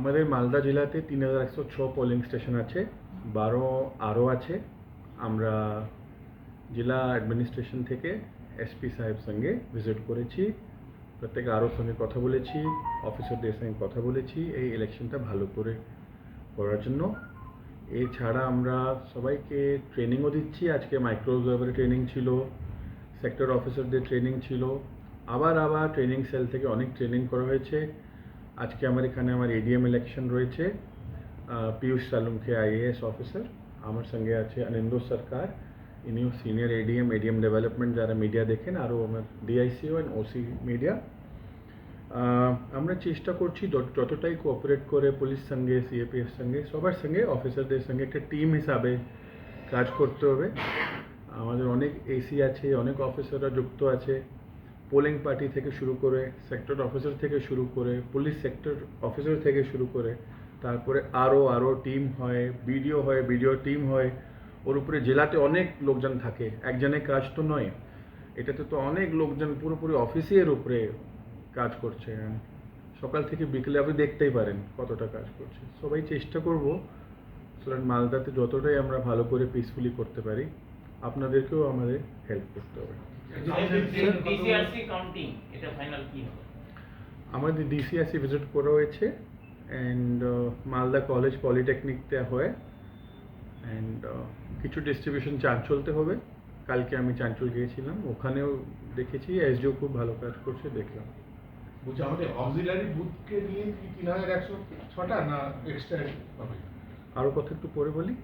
আমাদের মালদা জেলাতে 3106 polling station আছে, 12 আরও আছে। আমরা জেলা অ্যাডমিনিস্ট্রেশন থেকে এসপি সাহেব সঙ্গে ভিজিট করেছি, প্রত্যেক আরোর সঙ্গে কথা বলেছি, অফিসারদের সঙ্গে কথা বলেছি এই ইলেকশনটা ভালো করে করার জন্য। এছাড়া আমরা সবাইকে ট্রেনিংও দিচ্ছি। আজকে মাইক্রো অবজারভার ট্রেনিং ছিল, সেক্টর অফিসারদের ট্রেনিং ছিল, আবার ট্রেনিং সেল থেকে অনেক ট্রেনিং করা হয়েছে। আজকে আমার এখানে এডিএম ইলেকশন রয়েছে। পীয়ূষ সালুঙ্কে আইএএস অফিসার, আমার সঙ্গে আছে অনিন্দ সরকার, ইনিও সিনিয়র এডিএম ডেভেলপমেন্ট যারা মিডিয়া দেখেন, আরও আমার ডিআইসিও অ্যান্ড ওসি মিডিয়া। আমরা চেষ্টা করছি যতটাই কোঅপারেট করে পুলিশ সঙ্গে, সিএপিএফ সঙ্গে, সবার সঙ্গে, অফিসারদের সঙ্গে একটা টিম হিসাবে কাজ করতে হবে। আমাদের অনেক এসি আছে, অনেক অফিসাররা যুক্ত আছে, পোলিং পার্টি থেকে শুরু করে, সেক্টর অফিসার থেকে শুরু করে, পুলিশ সেক্টর অফিসার থেকে শুরু করে, তারপরে আরও টিম হয়, বিডিও টিম হয়। ওর উপরে জেলাতে অনেক লোকজন থাকে, একজনের কাজ তো নয়, এটাতে তো অনেক লোকজন পুরোপুরি অফিসের উপরে কাজ করছে। সকাল থেকে বিকেলে আপনি দেখতেই পারেন কতটা কাজ করছে। সবাই চেষ্টা করব মালদাতে যতটাই আমরা ভালো করে পিসফুলি করতে পারি। আপনাদেরকেও আমাদের হেল্প করতে হবে। আমাদের ডিসিআরসি ভিজিট করা হয়েছে, অ্যান্ড মালদা কলেজ পলিটেকনিকতে হয়, অ্যান্ড কিছু ডিস্ট্রিবিউশন চাঞ্চলতে হবে। কালকে আমি চাঞ্চল গিয়েছিলাম, ওখানেও দেখেছি এসডিও খুব ভালো কাজ করছে, দেখলাম। বলছি আমাদের অক্সিলারি বুথকে নিয়ে কি 3106টা না এক্সট্রা হবে? আরও কথা একটু পরে বলি।